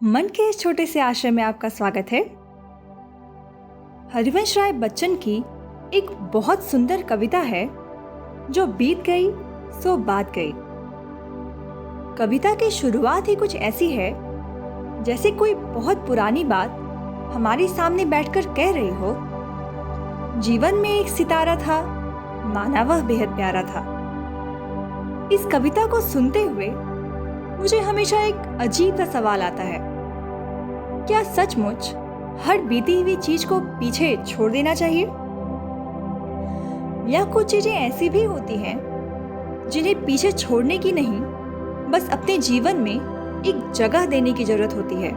मन के इस छोटे से आश्रम में आपका स्वागत है। हरिवंश राय बच्चन की एक बहुत सुंदर कविता है जो बीत गई सो बात गई। कविता की शुरुआत ही कुछ ऐसी है जैसे कोई बहुत पुरानी बात हमारे सामने बैठकर कह रही हो। जीवन में एक सितारा था, माना वह बेहद प्यारा था। इस कविता को सुनते हुए मुझे हमेशा एक अजीब सा सवाल आता है, क्या सचमुच हर बीती हुई चीज को पीछे छोड़ देना चाहिए, या कुछ चीजें ऐसी भी होती हैं जिन्हें पीछे छोड़ने की नहीं, बस अपने जीवन में एक जगह देने की जरूरत होती है।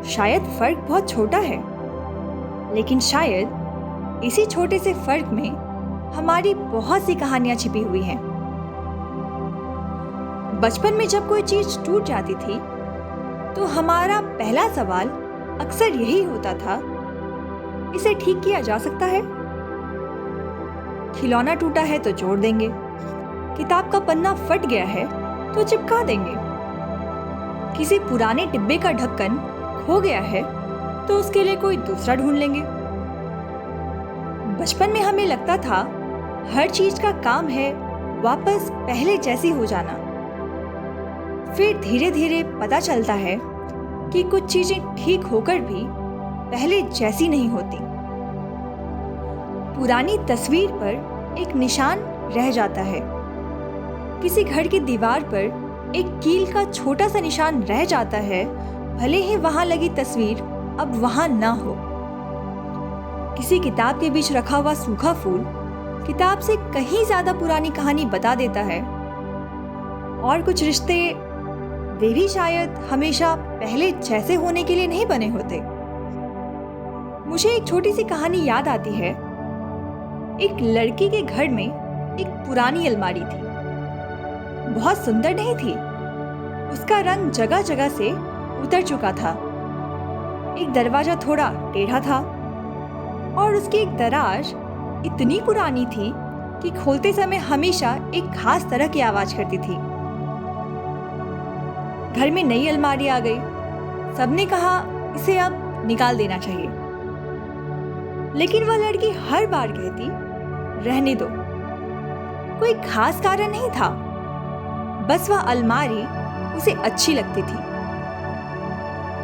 शायद फर्क बहुत छोटा है, लेकिन शायद इसी छोटे से फर्क में हमारी बहुत सी कहानियां छिपी हुई हैं। बचपन में जब कोई चीज टूट जाती थी तो हमारा पहला सवाल अक्सर यही होता था, इसे ठीक किया जा सकता है? खिलौना टूटा है तो जोड़ देंगे, किताब का पन्ना फट गया है तो चिपका देंगे, किसी पुराने डिब्बे का ढक्कन खो गया है तो उसके लिए कोई दूसरा ढूंढ लेंगे। बचपन में हमें लगता था हर चीज का काम है वापस पहले जैसी हो जाना। फिर धीरे धीरे पता चलता है कि कुछ चीजें ठीक होकर भी पहले जैसी नहीं होती। पुरानी तस्वीर पर एक निशान रह जाता है, किसी घर की दीवार पर एक कील का छोटा सा निशान रह जाता है, भले ही वहां लगी तस्वीर अब वहां ना हो। किसी किताब के बीच रखा हुआ सूखा फूल किताब से कहीं ज्यादा पुरानी कहानी बता देता है। और कुछ रिश्ते वे भी शायद हमेशा पहले जैसे होने के लिए नहीं बने होते। मुझे एक छोटी सी कहानी याद आती है। एक लड़की के घर में एक पुरानी अलमारी थी। बहुत सुंदर नहीं थी, उसका रंग जगह जगह से उतर चुका था। एक दरवाजा थोड़ा टेढ़ा था और उसकी एक दराज इतनी पुरानी थी कि खोलते समय हमेशा एक खास तरह की आवाज करती थी। घर में नई अलमारी आ गई, सबने कहा इसे अब निकाल देना चाहिए, लेकिन वह लड़की हर बार कहती रहने दो। कोई खास कारण नहीं था, बस वह अलमारी उसे अच्छी लगती थी।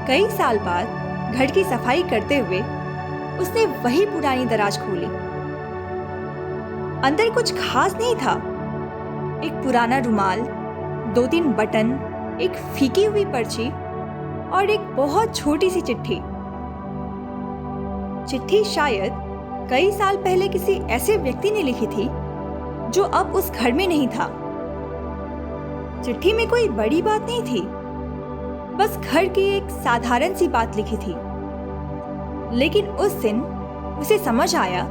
कई साल बाद घर की सफाई करते हुए उसने वही पुरानी दराज खोली। अंदर कुछ खास नहीं था, एक पुराना रुमाल, 2-3 बटन, एक फीकी हुई पर्ची और एक बहुत छोटी सी चिट्ठी। चिट्ठी शायद कई साल पहले किसी ऐसे व्यक्ति ने लिखी थी जो अब उस घर में नहीं था। चिट्ठी में कोई बड़ी बात नहीं थी, बस घर की एक साधारण सी बात लिखी थी। लेकिन उस दिन उसे समझ आया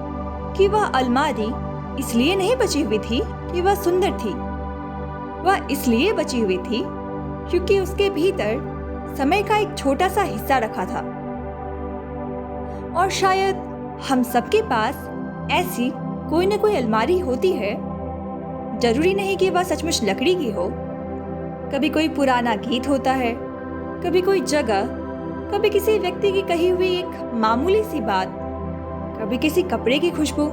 कि वह अलमारी इसलिए नहीं बची हुई थी कि वह सुंदर थी, वह इसलिए बची हुई थी क्योंकि उसके भीतर समय का एक छोटा सा हिस्सा रखा था। और शायद हम सबके पास ऐसी कोई न कोई अलमारी होती है। जरूरी नहीं कि वह सचमुच लकड़ी की हो। कभी कोई पुराना गीत होता है, कभी कोई जगह, कभी किसी व्यक्ति की कही हुई एक मामूली सी बात, कभी किसी कपड़े की खुशबू,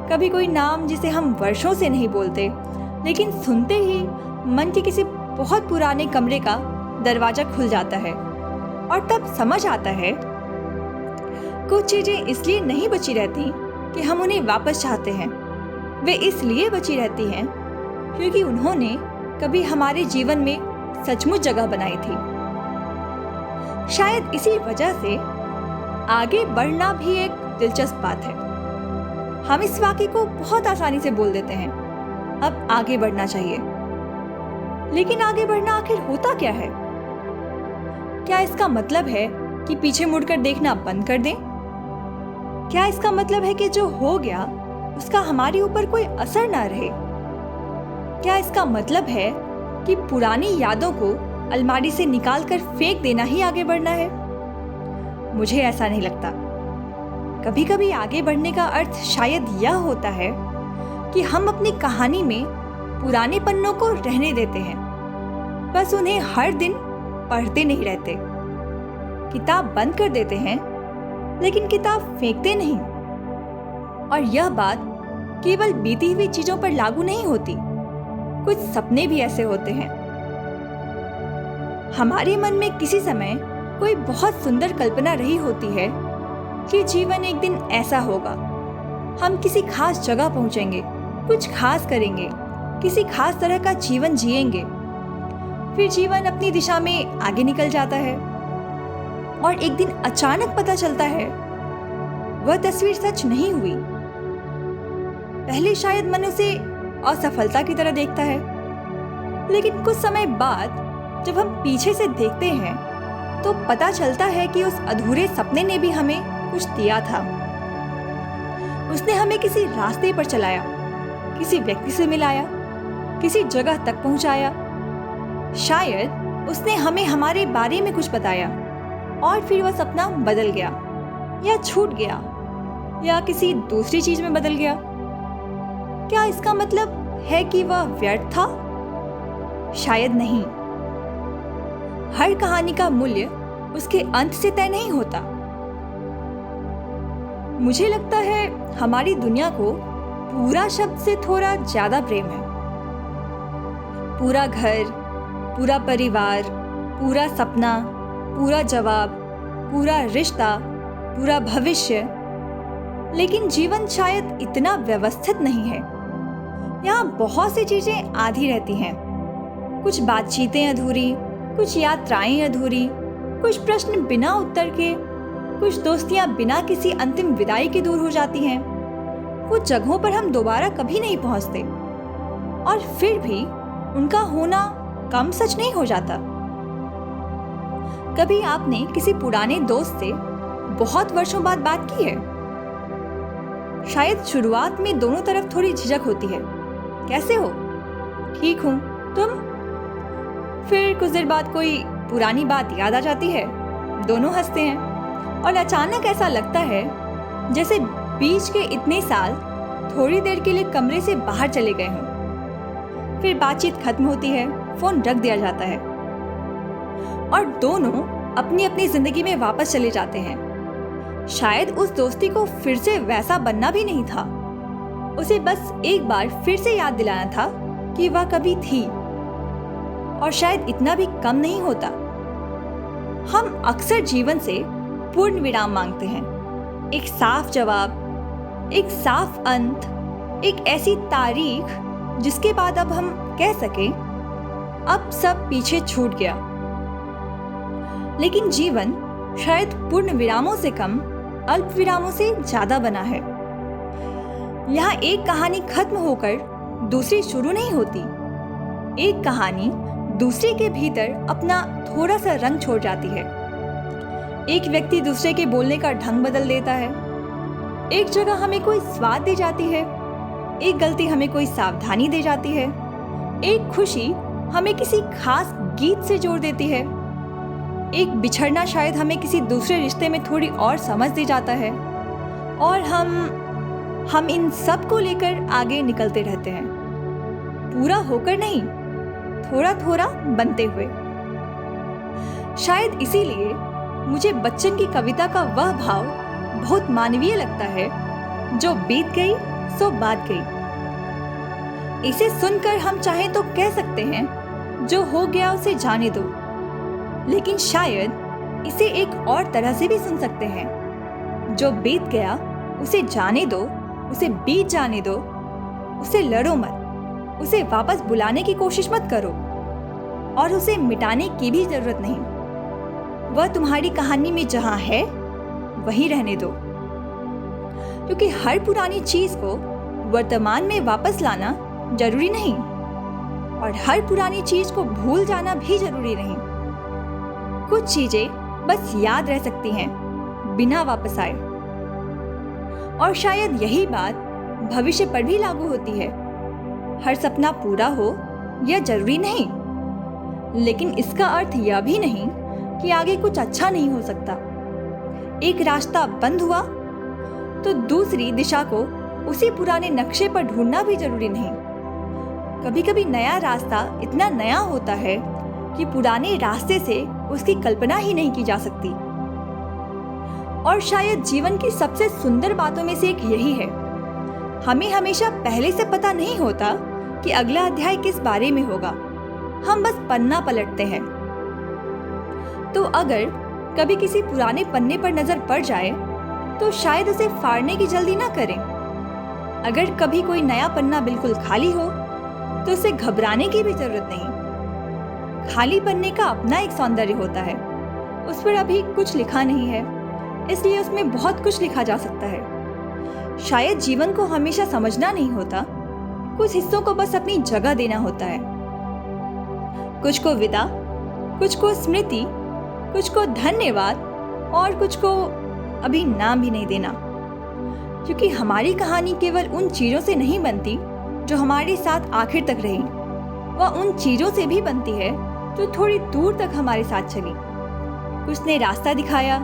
कभी कोई नाम जिसे हम वर्षों से नहीं बोलते, लेकिन सुनते ही मन के किसी बहुत पुराने कमरे का दरवाजा खुल जाता है। और तब समझ आता है कुछ चीजें इसलिए नहीं बची रहती कि हम उन्हें वापस चाहते हैं, वे इसलिए बची रहती हैं क्योंकि उन्होंने कभी हमारे जीवन में सचमुच जगह बनाई थी। शायद इसी वजह से आगे बढ़ना भी एक दिलचस्प बात है। हम इस वाक्य को बहुत आसानी से बोल देते हैं, अब आगे बढ़ना चाहिए। लेकिन आगे बढ़ना आखिर होता क्या है? क्या इसका मतलब है कि पीछे मुड़कर देखना बंद कर दें? क्या इसका मतलब है कि जो हो गया उसका हमारे ऊपर कोई असर ना रहे? क्या इसका मतलब है कि पुरानी यादों को अलमारी से निकालकर फेंक देना ही आगे बढ़ना है? मुझे ऐसा नहीं लगता। कभी कभी आगे बढ़ने का अर्थ शायद यह होता है कि हम अपनी कहानी में पुराने पन्नों को रहने देते हैं, बस उन्हें हर दिन पढ़ते नहीं रहते। किताब बंद कर देते हैं, लेकिन किताब फेंकते नहीं। और यह बात केवल बीती हुई चीजों पर लागू नहीं होती, कुछ सपने भी ऐसे होते हैं। हमारे मन में किसी समय कोई बहुत सुंदर कल्पना रही होती है कि जीवन एक दिन ऐसा होगा, हम किसी खास जगह पहुंचेंगे, कुछ खास करेंगे, किसी खास तरह का जीवन जिएंगे। फिर जीवन अपनी दिशा में आगे निकल जाता है और एक दिन अचानक पता चलता है वह तस्वीर सच नहीं हुई। पहले शायद मन उसे असफलता की तरह देखता है, लेकिन कुछ समय बाद जब हम पीछे से देखते हैं तो पता चलता है कि उस अधूरे सपने ने भी हमें कुछ दिया था। उसने हमें किसी रास्ते पर चलाया, किसी व्यक्ति से मिलाया, किसी जगह तक पहुंचाया। शायद उसने हमें हमारे बारे में कुछ बताया और फिर वह सपना बदल गया या छूट गया या किसी दूसरी चीज में बदल गया। क्या इसका मतलब है कि वह व्यर्थ था? शायद नहीं। हर कहानी का मूल्य उसके अंत से तय नहीं होता। मुझे लगता है हमारी दुनिया को पूरा शब्द से थोड़ा ज्यादा प्रेम है। पूरा घर, पूरा परिवार, पूरा सपना, पूरा जवाब, पूरा रिश्ता, पूरा भविष्य। लेकिन जीवन शायद इतना व्यवस्थित नहीं है। यहाँ बहुत सी चीजें आधी रहती हैं। कुछ बातचीतें अधूरी, कुछ यात्राएं अधूरी, कुछ प्रश्न बिना उत्तर के, कुछ दोस्तियां बिना किसी अंतिम विदाई के दूर हो जाती हैं। कुछ जगहों पर हम दोबारा कभी नहीं पहुंचते और फिर भी उनका होना कम सच नहीं हो जाता। कभी आपने किसी पुराने दोस्त से बहुत वर्षों बाद बात की है? शायद शुरुआत में दोनों तरफ थोड़ी झिझक होती है। कैसे हो? ठीक हूं, तुम? फिर कुछ देर बाद कोई पुरानी बात याद आ जाती है, दोनों हंसते हैं और अचानक ऐसा लगता है जैसे बीच के इतने साल थोड़ी देर के लिए कमरे से बाहर चले गए हों। फिर बातचीत खत्म होती है, फोन रख दिया जाता है और दोनों अपनी अपनी जिंदगी में वापस चले जाते हैं। शायद उस दोस्ती को फिर से वैसा बनना भी नहीं था। उसे बस एक बार फिर से याद दिलाना था कि वह कभी थी। और शायद इतना भी कम नहीं होता। हम अक्सर जीवन से पूर्ण विराम मांगते हैं, एक साफ जवाब, एक साफ अंत, एक ऐसी तारीख जिसके बाद अब हम कह सकें अब सब पीछे छूट गया। लेकिन जीवन शायद पूर्ण विरामों से कम अल्प विरामों से ज्यादा बना है। यहाँ एक कहानी खत्म होकर दूसरी शुरू नहीं होती। एक कहानी दूसरे के भीतर अपना थोड़ा सा रंग छोड़ जाती है। एक व्यक्ति दूसरे के बोलने का ढंग बदल देता है। एक जगह हमें कोई स्वाद दे जाती है, एक गलती हमें कोई सावधानी दे जाती है, एक खुशी हमें किसी खास गीत से जोड़ देती है, एक बिछड़ना शायद हमें किसी दूसरे रिश्ते में थोड़ी और समझ दे जाता है। और हम इन सब को लेकर आगे निकलते रहते हैं, पूरा होकर नहीं, थोड़ा थोड़ा बनते हुए। शायद इसीलिए मुझे बच्चन की कविता का वह भाव बहुत मानवीय लगता है, जो बीत गई सो बात गई। इसे सुनकर हम चाहें तो कह सकते हैं जो हो गया उसे जाने दो, लेकिन शायद इसे एक और तरह से भी सुन सकते हैं, जो बीत गया उसे जाने दो, उसे बीत जाने दो, उसे लड़ो मत, उसे वापस बुलाने की कोशिश मत करो और उसे मिटाने की भी जरूरत नहीं। वह तुम्हारी कहानी में जहां है वहीं रहने दो, क्योंकि हर पुरानी चीज को वर्तमान में वापस लाना जरूरी नहीं और हर पुरानी चीज को भूल जाना भी जरूरी नहीं। कुछ चीजें बस याद रह सकती हैं बिना वापस आए। और शायद यही बात भविष्य पर भी लागू होती है। हर सपना पूरा हो यह जरूरी नहीं, लेकिन इसका अर्थ यह भी नहीं कि आगे कुछ अच्छा नहीं हो सकता। एक रास्ता बंद हुआ तो दूसरी दिशा को उसी पुराने नक्शे पर ढूंढना भी जरूरी नहीं। कभी कभी नया रास्ता इतना नया होता है कि पुराने रास्ते से उसकी कल्पना ही नहीं की जा सकती। और शायद जीवन की सबसे सुंदर बातों में से एक यही है, हमें हमेशा पहले से पता नहीं होता कि अगला अध्याय किस बारे में होगा, हम बस पन्ना पलटते हैं। तो अगर कभी किसी पुराने पन्ने पर नजर पड़ जाए तो शायद उसे फाड़ने की जल्दी ना करें। अगर कभी कोई नया पन्ना बिल्कुल खाली हो तो उसे घबराने की भी जरूरत नहीं। खाली पन्ने का अपना एक सौंदर्य होता है, उस पर अभी कुछ लिखा नहीं है, इसलिए उसमें बहुत कुछ लिखा जा सकता है। शायद जीवन को हमेशा समझना नहीं होता, कुछ हिस्सों को बस अपनी जगह देना होता है। कुछ को विदा, कुछ को स्मृति, कुछ को धन्यवाद और कुछ को अभी नाम भी नहीं देना। क्योंकि हमारी कहानी केवल उन चीज़ों से नहीं बनती जो हमारे साथ आखिर तक रही, वह उन चीज़ों से भी बनती है जो थोड़ी दूर तक हमारे साथ चली। कुछ ने रास्ता दिखाया,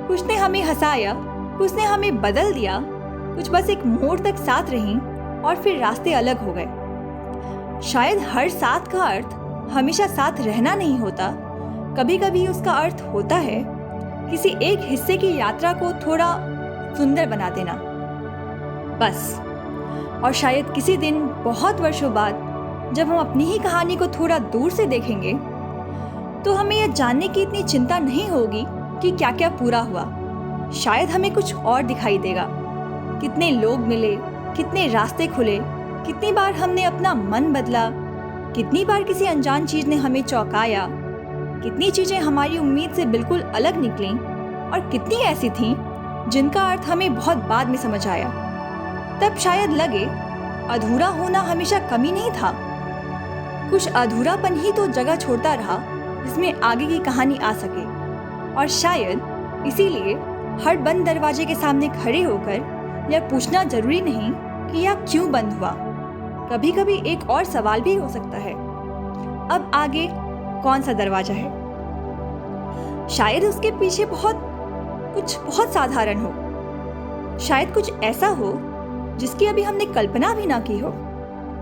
कुछ ने हमें हंसाया, कुछ ने हमें बदल दिया, कुछ बस एक मोड़ तक साथ रहीं और फिर रास्ते अलग हो गए। शायद हर साथ का अर्थ हमेशा साथ रहना नहीं होता, कभी कभी उसका अर्थ होता है किसी एक हिस्से की यात्रा को थोड़ा सुंदर बना देना, बस। और शायद किसी दिन बहुत वर्षों बाद जब हम अपनी ही कहानी को थोड़ा दूर से देखेंगे तो हमें यह जानने की इतनी चिंता नहीं होगी कि क्या क्या पूरा हुआ। शायद हमें कुछ और दिखाई देगा, कितने लोग मिले, कितने रास्ते खुले, कितनी बार हमने अपना मन बदला, कितनी बार किसी अनजान चीज ने हमें चौंकाया, कितनी चीजें हमारी उम्मीद से बिल्कुल अलग निकलीं और कितनी ऐसी थीं जिनका अर्थ हमें बहुत बाद में समझ आया। तब शायद लगे अधूरा होना हमेशा कमी नहीं था, कुछ अधूरापन ही तो जगह छोड़ता रहा जिसमें आगे की कहानी आ सके। और शायद इसीलिए हर बंद दरवाजे के सामने खड़े होकर यह पूछना जरूरी नहीं कि यह क्यों बंद हुआ। कभी कभी एक और सवाल भी हो सकता है, अब आगे कौन सा दरवाजा है? शायद उसके पीछे कुछ बहुत साधारण हो, शायद कुछ ऐसा हो जिसकी अभी हमने कल्पना भी ना की हो,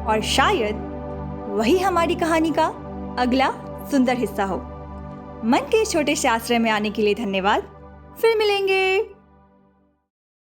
और शायद वही हमारी कहानी का अगला सुंदर हिस्सा हो। मन के छोटे से आश्रय में आने के लिए धन्यवाद। फिर मिलेंगे।